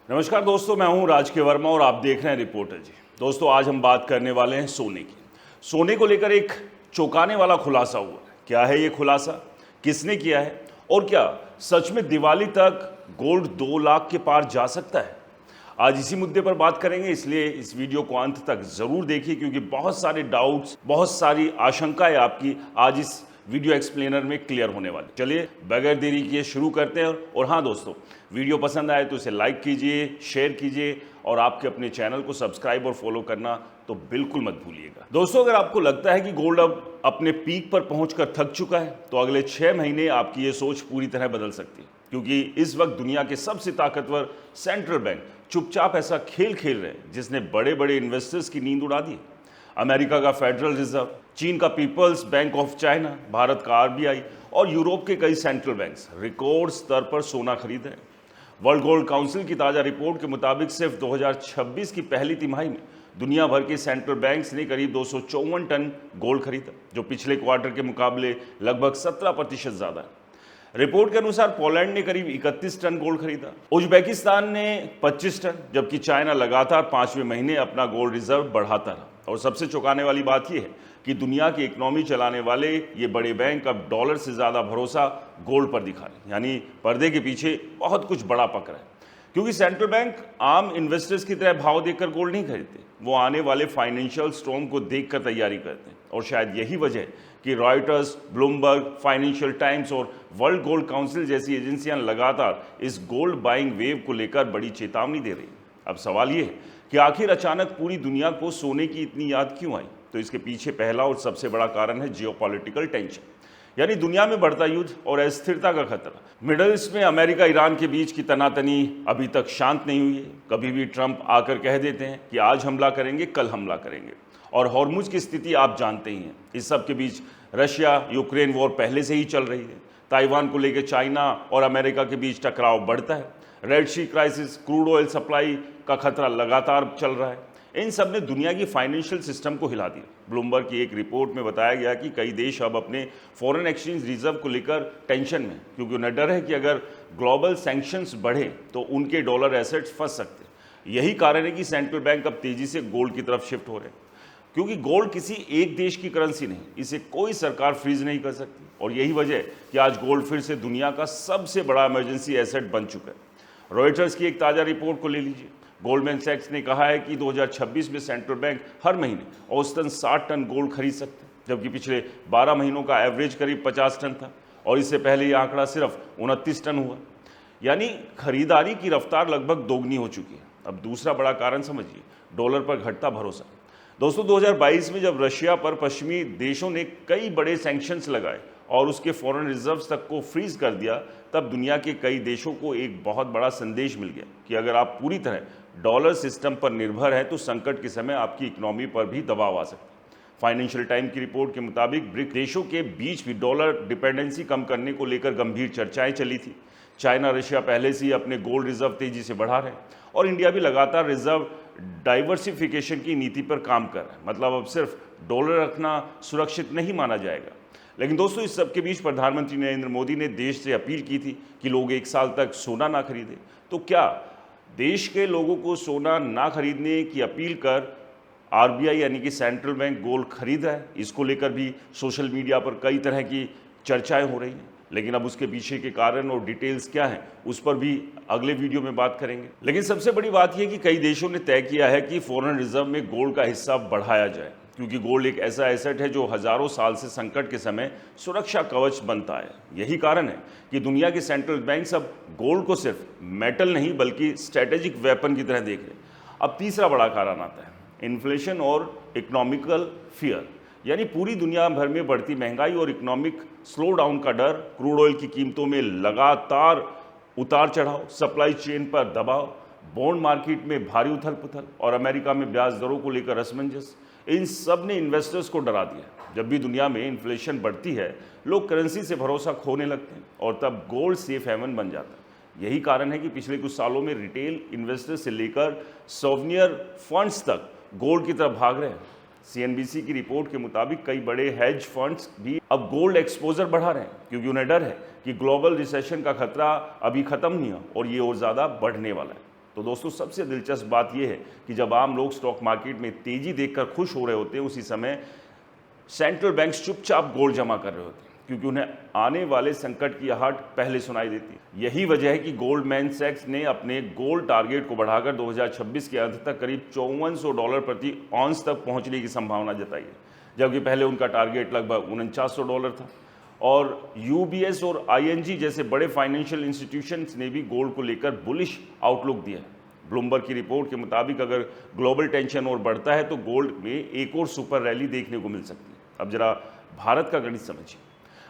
नमस्कार दोस्तों, मैं हूं राज के वर्मा और आप देख रहे हैं रिपोर्टर जी। दोस्तों, आज हम बात करने वाले हैं सोने की। सोने को लेकर एक चौंकाने वाला खुलासा हुआ है। क्या है ये खुलासा, किसने किया है और क्या सच में दिवाली तक गोल्ड 2 लाख के पार जा सकता है? आज इसी मुद्दे पर बात करेंगे, इसलिए इस वीडियो को अंत तक जरूर देखिए क्योंकि बहुत सारे डाउट्स, बहुत सारी आशंकाएं आपकी आज इस वीडियो एक्सप्लेनर में क्लियर होने वाली। चलिए बगैर देरी किए शुरू करते हैं। और हाँ दोस्तों, वीडियो पसंद आए तो इसे लाइक कीजिए, शेयर कीजिए और आपके अपने चैनल को सब्सक्राइब और फॉलो करना तो बिल्कुल मत भूलिएगा। दोस्तों, अगर आपको लगता है कि गोल्ड अब अपने पीक पर पहुंचकर थक चुका है तो अगले 6 महीने आपकी ये सोच पूरी तरह बदल सकती है, क्योंकि इस वक्त दुनिया के सबसे ताकतवर सेंट्रल बैंक चुपचाप ऐसा खेल खेल रहे हैं जिसने बड़े बड़े इन्वेस्टर्स की नींद उड़ा दी। अमेरिका का फेडरल रिजर्व, चीन का people's bank of China, Bharat का आरबीआई और यूरोप के कई सेंट्रल बैंक्स रिकॉर्ड स्तर पर सोना खरीद रहे हैं। वर्ल्ड गोल्ड काउंसिल की ताजा रिपोर्ट के मुताबिक सिर्फ 2026 की पहली तिमाही में दुनिया भर के सेंट्रल बैंक्स ने करीब 254 टन गोल्ड खरीदा, जो पिछले क्वार्टर के मुकाबले लगभग 17% ज्यादा है। रिपोर्ट के अनुसार पोलैंड ने करीब 31 टन गोल्ड खरीदा, उज्बेकिस्तान ने 25 टन, जबकि चाइना लगातार 5वें महीने अपना गोल्ड रिजर्व बढ़ाता रहा। और सबसे चौंकाने वाली बात यह है कि दुनिया की इकोनॉमी चलाने वाले ये बड़े बैंक अब डॉलर से ज़्यादा भरोसा गोल्ड पर दिखा रहे हैं, यानी पर्दे के पीछे बहुत कुछ बड़ा पक रहा है। क्योंकि सेंट्रल बैंक आम इन्वेस्टर्स की तरह भाव देखकर गोल्ड नहीं खरीदते, वो आने वाले फाइनेंशियल स्टॉर्म को देखकर तैयारी करते हैं। और शायद यही वजह है कि रॉयटर्स, ब्लूमबर्ग, फाइनेंशियल टाइम्स और वर्ल्ड गोल्ड काउंसिल जैसी एजेंसियां लगातार इस गोल्ड बाइंग वेव को लेकर बड़ी चेतावनी दे रही हैं। अब सवाल ये है कि आखिर अचानक पूरी दुनिया को सोने की इतनी याद क्यों आई? तो इसके पीछे पहला और सबसे बड़ा कारण है जियोपॉलिटिकल टेंशन, यानी दुनिया में बढ़ता युद्ध और अस्थिरता का खतरा। मिडल ईस्ट में अमेरिका ईरान के बीच की तनातनी अभी तक शांत नहीं हुई है। कभी भी ट्रंप आकर कह देते हैं कि आज हमला करेंगे, कल हमला करेंगे, और हॉर्मुज की स्थिति आप जानते ही हैं। इस सब के बीच रशिया यूक्रेन वॉर पहले से ही चल रही है। ताइवान को लेकर चाइना और अमेरिका के बीच टकराव बढ़ता है। रेड सी क्राइसिस, क्रूड ऑयल सप्लाई का खतरा लगातार चल रहा है। इन सब ने दुनिया की फाइनेंशियल सिस्टम को हिला दिया। ब्लूमबर्ग की एक रिपोर्ट में बताया गया कि कई देश अब अपने फॉरेन एक्सचेंज रिजर्व को लेकर टेंशन में, क्योंकि उन्हें डर है कि अगर ग्लोबल सैंक्शंस बढ़े तो उनके डॉलर एसेट्स फंस सकते हैं। यही कारण है कि सेंट्रल बैंक अब तेजी से गोल्ड की तरफ शिफ्ट हो रहे हैं, क्योंकि गोल्ड किसी एक देश की करेंसी नहीं, इसे कोई सरकार फ्रीज नहीं कर सकती। और यही वजह है कि आज गोल्ड फिर से दुनिया का सबसे बड़ा इमरजेंसी एसेट बन चुका है। रॉयटर्स की एक ताज़ा रिपोर्ट को ले लीजिए। गोल्डमैन सैक्स ने कहा है कि 2026 में सेंट्रल बैंक हर महीने औसतन 60 टन गोल्ड खरीद सकते हैं, जबकि पिछले 12 महीनों का एवरेज करीब 50 टन था और इससे पहले यह आंकड़ा सिर्फ 29 टन हुआ। यानी खरीदारी की रफ्तार लगभग दोगुनी हो चुकी है। अब दूसरा बड़ा कारण समझिए, डॉलर पर घटता भरोसा। दोस्तों, 2022 में जब रशिया पर पश्चिमी देशों ने कई बड़े सैंक्शंस लगाए और उसके फॉरेन रिजर्व्स तक को फ्रीज कर दिया, तब दुनिया के कई देशों को एक बहुत बड़ा संदेश मिल गया कि अगर आप पूरी तरह डॉलर सिस्टम पर निर्भर हैं तो संकट के समय आपकी इकोनॉमी पर भी दबाव आ सकता है। फाइनेंशियल टाइम की रिपोर्ट के मुताबिक ब्रिक्स देशों के बीच भी डॉलर डिपेंडेंसी कम करने को लेकर गंभीर चर्चाएं चली थी। चाइना, रशिया पहले से ही अपने गोल्ड रिजर्व तेजी से बढ़ा रहे हैं और इंडिया भी लगातार रिजर्व डाइवर्सिफिकेशन की नीति पर काम कर रहा है। मतलब अब सिर्फ डॉलर रखना सुरक्षित नहीं माना जाएगा। लेकिन दोस्तों, इस सब के बीच प्रधानमंत्री नरेंद्र मोदी ने देश से अपील की थी कि लोग 1 साल तक सोना ना खरीदें। तो क्या देश के लोगों को सोना ना खरीदने की अपील कर आरबीआई यानी कि सेंट्रल बैंक गोल्ड खरीद रहा है? इसको लेकर भी सोशल मीडिया पर कई तरह की चर्चाएं हो रही हैं। लेकिन अब उसके पीछे के कारण और डिटेल्स क्या हैं उस पर भी अगले वीडियो में बात करेंगे। लेकिन सबसे बड़ी बात यह कि कई देशों ने तय किया है कि फॉरेन रिजर्व में गोल्ड का हिस्सा बढ़ाया जाए, क्योंकि गोल्ड एक ऐसा एसेट है जो हजारों साल से संकट के समय सुरक्षा कवच बनता है। यही कारण है कि दुनिया के सेंट्रल बैंक्स अब गोल्ड को सिर्फ मेटल नहीं बल्कि स्ट्रेटेजिक वेपन की तरह देख रहे हैं। अब तीसरा बड़ा कारण आता है इन्फ्लेशन और इकोनॉमिकल फियर, यानी पूरी दुनिया भर में बढ़ती महंगाई और इकोनॉमिक स्लो डाउन का डर। क्रूड ऑयल की कीमतों में लगातार उतार चढ़ाव, सप्लाई चेन पर दबाव, बॉन्ड मार्केट में भारी उथल पुथल और अमेरिका में ब्याज दरों को लेकर असमंजस, इन सब ने इन्वेस्टर्स को डरा दिया। जब भी दुनिया में इन्फ्लेशन बढ़ती है, लोग करेंसी से भरोसा खोने लगते हैं और तब गोल्ड सेफ हेवन बन जाता है। यही कारण है कि पिछले कुछ सालों में रिटेल इन्वेस्टर से लेकर सोवनियर फंड्स तक गोल्ड की तरफ भाग रहे हैं। सीएनबीसी की रिपोर्ट के मुताबिक कई बड़े हेज फंड्स भी अब गोल्ड एक्सपोजर बढ़ा रहे हैं, क्योंकि उन्हें डर है कि ग्लोबल रिसेशन का खतरा अभी खत्म नहीं है और ये और ज़्यादा बढ़ने वाला है। तो दोस्तों सबसे दिलचस्प बात यह है कि जब आम लोग स्टॉक मार्केट में तेजी देखकर खुश हो रहे होते हैं, उसी समय सेंट्रल बैंक्स चुपचाप गोल्ड जमा कर रहे होते हैं, क्योंकि उन्हें आने वाले संकट की आहट पहले सुनाई देती है। यही वजह है कि गोल्डमैन सैक्स ने अपने गोल्ड टारगेट को बढ़ाकर 2026 के अंत तक करीब $5400 प्रति ऑन्स तक पहुंचने की संभावना जताई है, जबकि पहले उनका टारगेट लगभग $4900 था। और यूबीएस और आईएनजी जैसे बड़े फाइनेंशियल इंस्टीट्यूशंस ने भी गोल्ड को लेकर बुलिश आउटलुक दिया है। ब्लूमबर्ग की रिपोर्ट के मुताबिक अगर ग्लोबल टेंशन और बढ़ता है तो गोल्ड में एक और सुपर रैली देखने को मिल सकती है। अब जरा भारत का गणित समझिए।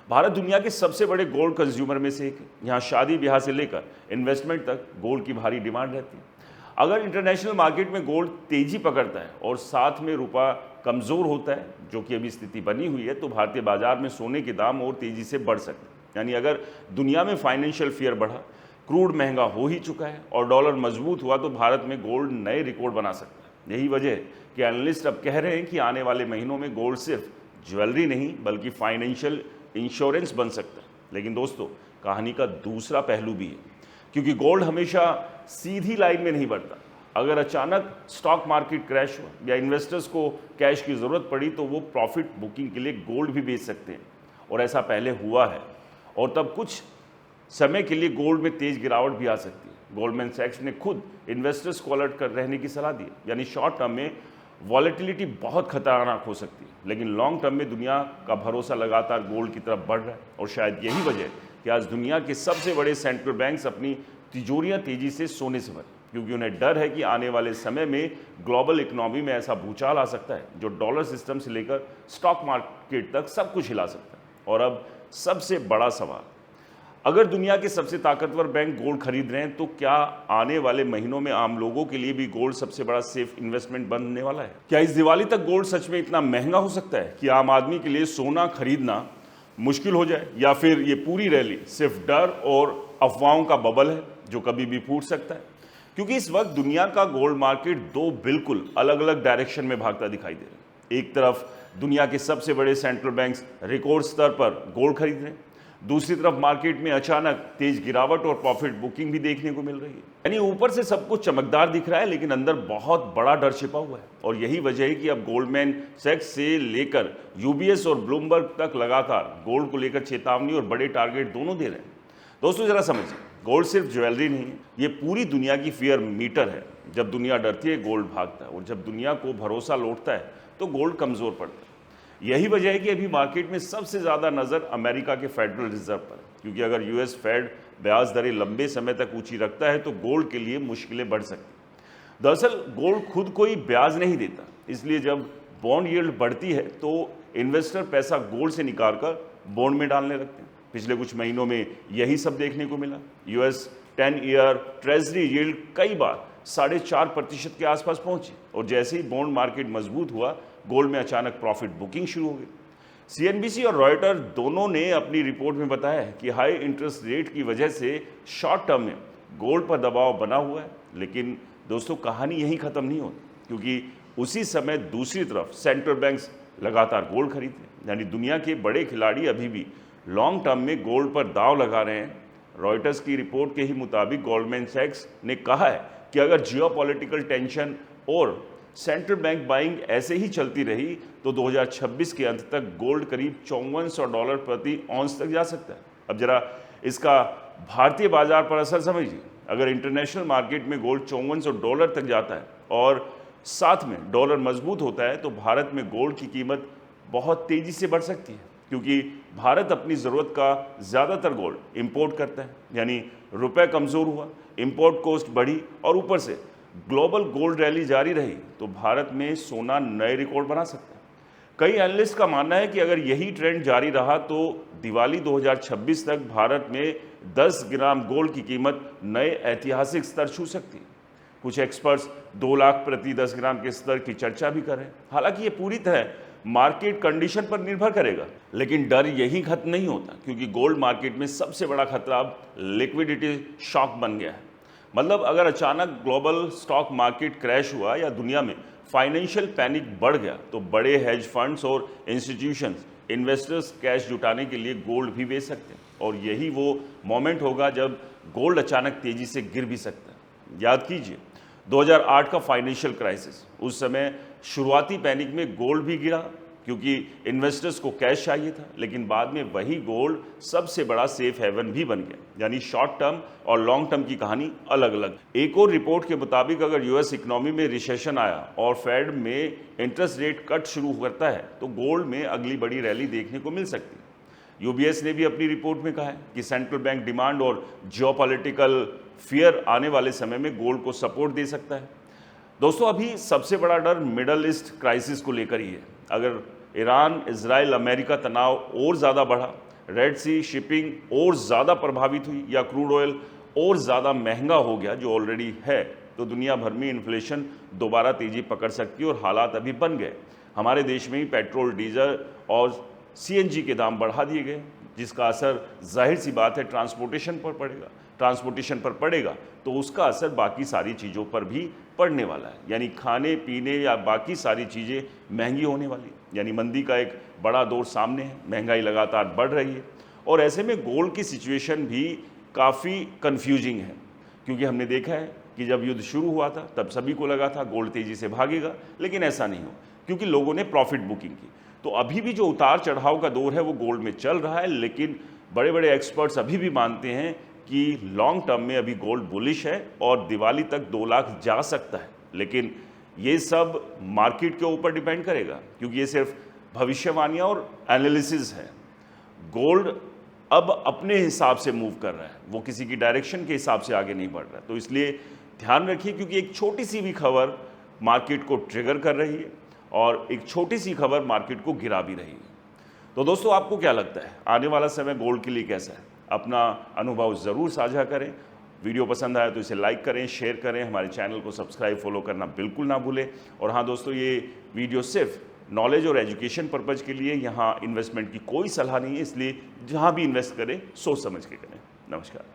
भारत दुनिया के सबसे बड़े गोल्ड कंज्यूमर में से एक है। यहाँ शादी ब्याह से लेकर इन्वेस्टमेंट तक गोल्ड की भारी डिमांड रहती है। अगर इंटरनेशनल मार्केट में गोल्ड तेजी पकड़ता है और साथ में रुपया कमज़ोर होता है, जो कि अभी स्थिति बनी हुई है, तो भारतीय बाजार में सोने के दाम और तेज़ी से बढ़ सकते हैं। यानी अगर दुनिया में फाइनेंशियल फियर बढ़ा, क्रूड महंगा हो ही चुका है और डॉलर मजबूत हुआ, तो भारत में गोल्ड नए रिकॉर्ड बना सकता है। यही वजह है कि एनालिस्ट अब कह रहे हैं कि आने वाले महीनों में गोल्ड सिर्फ ज्वेलरी नहीं बल्कि फाइनेंशियल इंश्योरेंस बन सकता है। लेकिन दोस्तों, कहानी का दूसरा पहलू भी है, क्योंकि गोल्ड हमेशा सीधी लाइन में नहीं बढ़ता। अगर अचानक स्टॉक मार्केट क्रैश हुआ या इन्वेस्टर्स को कैश की ज़रूरत पड़ी, तो वो प्रॉफिट बुकिंग के लिए गोल्ड भी बेच सकते हैं, और ऐसा पहले हुआ है। और तब कुछ समय के लिए गोल्ड में तेज गिरावट भी आ सकती है। गोल्डमैन सैक्स ने खुद इन्वेस्टर्स को अलर्ट कर रहने की सलाह दी है। यानी शॉर्ट टर्म में वॉलेटिलिटी बहुत खतरनाक हो सकती है, लेकिन लॉन्ग टर्म में दुनिया का भरोसा लगातार गोल्ड की तरफ बढ़ रहा है। और शायद यही वजह है कि आज दुनिया के सबसे बड़े सेंट्रल बैंक्स अपनी तिजोरियां तेजी से सोने से भरे, क्योंकि उन्हें डर है कि आने वाले समय में ग्लोबल इकोनॉमी में ऐसा भूचाल आ सकता है जो डॉलर सिस्टम से लेकर स्टॉक मार्केट तक सब कुछ हिला सकता है। और अब सबसे बड़ा सवाल, अगर दुनिया के सबसे ताकतवर बैंक गोल्ड खरीद रहे हैं, तो क्या आने वाले महीनों में आम लोगों के लिए भी गोल्ड सबसे बड़ा सेफ इन्वेस्टमेंट बनने वाला है? क्या इस दिवाली तक गोल्ड सच में इतना महंगा हो सकता है कि आम आदमी के लिए सोना खरीदना मुश्किल हो जाए, या फिर ये पूरी रैली सिर्फ डर और अफवाहों का बबल है जो कभी भी फूट सकता है? क्योंकि इस वक्त दुनिया का गोल्ड मार्केट दो बिल्कुल अलग अलग डायरेक्शन में भागता दिखाई दे रहा है। एक तरफ दुनिया के सबसे बड़े सेंट्रल बैंक्स रिकॉर्ड स्तर पर गोल्ड खरीद रहे हैं, दूसरी तरफ मार्केट में अचानक तेज गिरावट और प्रॉफिट बुकिंग भी देखने को मिल रही है। यानी ऊपर से सब कुछ चमकदार दिख रहा है, लेकिन अंदर बहुत बड़ा डर छिपा हुआ है। और यही वजह है कि अब गोल्डमैन सैक्स से लेकर यूबीएस और ब्लूमबर्ग तक लगातार गोल्ड को लेकर चेतावनी और बड़े टारगेट दोनों दे रहे हैं। दोस्तों जरा समझिए, गोल्ड सिर्फ ज्वेलरी नहीं है, ये पूरी दुनिया की फियर मीटर है। जब दुनिया डरती है, गोल्ड भागता है, और जब दुनिया को भरोसा लौटता है, तो गोल्ड कमज़ोर पड़ता है। यही वजह है कि अभी मार्केट में सबसे ज़्यादा नज़र अमेरिका के फेडरल रिजर्व पर है, क्योंकि अगर यूएस फेड ब्याज दरें लंबे समय तक ऊंची रखता है, तो गोल्ड के लिए मुश्किलें बढ़ सकती। दरअसल गोल्ड खुद कोई ब्याज नहीं देता, इसलिए जब बॉन्ड यील्ड बढ़ती है तो इन्वेस्टर पैसा गोल्ड से निकाल कर बॉन्ड में डालने लगते हैं। पिछले कुछ महीनों में यही सब देखने को मिला। यूएस 10 ईयर ट्रेजरी यील्ड कई बार 4.5% के आसपास पहुंची, और जैसे ही बॉन्ड मार्केट मजबूत हुआ, गोल्ड में अचानक प्रॉफिट बुकिंग शुरू हो गई। सीएनबीसी और रॉयटर दोनों ने अपनी रिपोर्ट में बताया है कि हाई इंटरेस्ट रेट की वजह से शॉर्ट टर्म में गोल्ड पर दबाव बना हुआ है। लेकिन दोस्तों, कहानी यहीं ख़त्म नहीं होती, क्योंकि उसी समय दूसरी तरफ सेंट्रल बैंक्स लगातार गोल्ड खरीदते हैं। यानी दुनिया के बड़े खिलाड़ी अभी भी लॉन्ग टर्म में गोल्ड पर दाव लगा रहे हैं। रॉयटर्स की रिपोर्ट के ही मुताबिक गोल्डमैन सैक्स ने कहा है कि अगर जियोपॉलिटिकल टेंशन और सेंट्रल बैंक बाइंग ऐसे ही चलती रही, तो 2026 के अंत तक गोल्ड करीब $5400 प्रति ऑन्स तक जा सकता है। अब जरा इसका भारतीय बाजार पर असर समझिए। अगर इंटरनेशनल मार्केट में गोल्ड $5400 तक जाता है और साथ में डॉलर मजबूत होता है, तो भारत में गोल्ड की कीमत बहुत तेजी से बढ़ सकती है, क्योंकि भारत अपनी ज़रूरत का ज़्यादातर गोल्ड इंपोर्ट करता है। यानी रुपए कमज़ोर हुआ, इंपोर्ट कॉस्ट बढ़ी, और ऊपर से ग्लोबल गोल्ड रैली जारी रही, तो भारत में सोना नए रिकॉर्ड बना सकता है। कई एनालिस्ट का मानना है कि अगर यही ट्रेंड जारी रहा, तो दिवाली 2026 तक भारत में 10 ग्राम गोल्ड की कीमत नए ऐतिहासिक स्तर छू सकती है। कुछ एक्सपर्ट्स 2 लाख प्रति 10 ग्राम के स्तर की चर्चा भी कर रहे हैं। हालांकि ये पूरी तरह मार्केट कंडीशन पर निर्भर करेगा, लेकिन डर यही खत्म नहीं होता, क्योंकि गोल्ड मार्केट में सबसे बड़ा खतरा अब लिक्विडिटी शॉक बन गया है। मतलब अगर अचानक ग्लोबल स्टॉक मार्केट क्रैश हुआ या दुनिया में फाइनेंशियल पैनिक बढ़ गया, तो बड़े हेज फंड्स और इंस्टीट्यूशंस इन्वेस्टर्स कैश जुटाने के लिए गोल्ड भी बेच सकते हैं। और यही वो मोमेंट होगा जब गोल्ड अचानक तेजी से गिर भी सकता है। याद कीजिए 2008 का फाइनेंशियल क्राइसिस, उस समय शुरुआती पैनिक में गोल्ड भी गिरा क्योंकि इन्वेस्टर्स को कैश चाहिए था, लेकिन बाद में वही गोल्ड सबसे बड़ा सेफ हेवन भी बन गया। यानी शॉर्ट टर्म और लॉन्ग टर्म की कहानी अलग अलग। एक और रिपोर्ट के मुताबिक अगर यूएस इकोनॉमी में रिसेशन आया और फेड में इंटरेस्ट रेट कट शुरू करता है तो गोल्ड में अगली बड़ी रैली देखने को मिल सकती है। यूबीएस ने भी अपनी रिपोर्ट में कहा है कि सेंट्रल बैंक डिमांड और जियोपॉलिटिकल फियर आने वाले समय में गोल्ड को सपोर्ट दे सकता है। दोस्तों, अभी सबसे बड़ा डर मिडल ईस्ट क्राइसिस को लेकर ही है। अगर ईरान, इजराइल, अमेरिका तनाव और ज़्यादा बढ़ा, रेड सी शिपिंग और ज़्यादा प्रभावित हुई या क्रूड ऑयल और ज़्यादा महंगा हो गया जो ऑलरेडी है, तो दुनिया भर में इन्फ्लेशन दोबारा तेज़ी पकड़ सकती है और हालात अभी बन गए। हमारे देश में ही पेट्रोल, डीजल और सीएनजी के दाम बढ़ा दिए गए, जिसका असर जाहिर सी बात है ट्रांसपोर्टेशन पर पड़ेगा। ट्रांसपोर्टेशन पर पड़ेगा तो उसका असर बाकी सारी चीज़ों पर भी पड़ने वाला है, यानी खाने पीने या बाकी सारी चीज़ें महंगी होने वाली है। यानी मंदी का एक बड़ा दौर सामने है, महंगाई लगातार बढ़ रही है और ऐसे में गोल्ड की सिचुएशन भी काफ़ी कन्फ्यूजिंग है, क्योंकि हमने देखा है कि जब युद्ध शुरू हुआ था तब सभी को लगा था गोल्ड तेज़ी से भागेगा, लेकिन ऐसा नहीं हो क्योंकि लोगों ने प्रॉफिट बुकिंग की। तो अभी भी जो उतार चढ़ाव का दौर है वो गोल्ड में चल रहा है, लेकिन बड़े बड़े एक्सपर्ट्स अभी भी मानते हैं कि लॉन्ग टर्म में अभी गोल्ड बुलिश है और दिवाली तक 2 लाख जा सकता है। लेकिन ये सब मार्केट के ऊपर डिपेंड करेगा, क्योंकि ये सिर्फ भविष्यवाणियाँ और एनालिसिस है। गोल्ड अब अपने हिसाब से मूव कर रहा है, वो किसी की डायरेक्शन के हिसाब से आगे नहीं बढ़ रहा है। तो इसलिए ध्यान रखिए, क्योंकि एक छोटी सी भी खबर मार्केट को ट्रिगर कर रही है और एक छोटी सी खबर मार्केट को गिरा भी रही है। तो दोस्तों, आपको क्या लगता है आने वाला समय गोल्ड के लिए कैसा है? अपना अनुभव ज़रूर साझा करें। वीडियो पसंद आया तो इसे लाइक करें, शेयर करें, हमारे चैनल को सब्सक्राइब फॉलो करना बिल्कुल ना भूलें। और हाँ दोस्तों, ये वीडियो सिर्फ नॉलेज और एजुकेशन पर्पज़ के लिए, यहाँ इन्वेस्टमेंट की कोई सलाह नहीं है, इसलिए जहाँ भी इन्वेस्ट करें सोच समझ के करें। नमस्कार।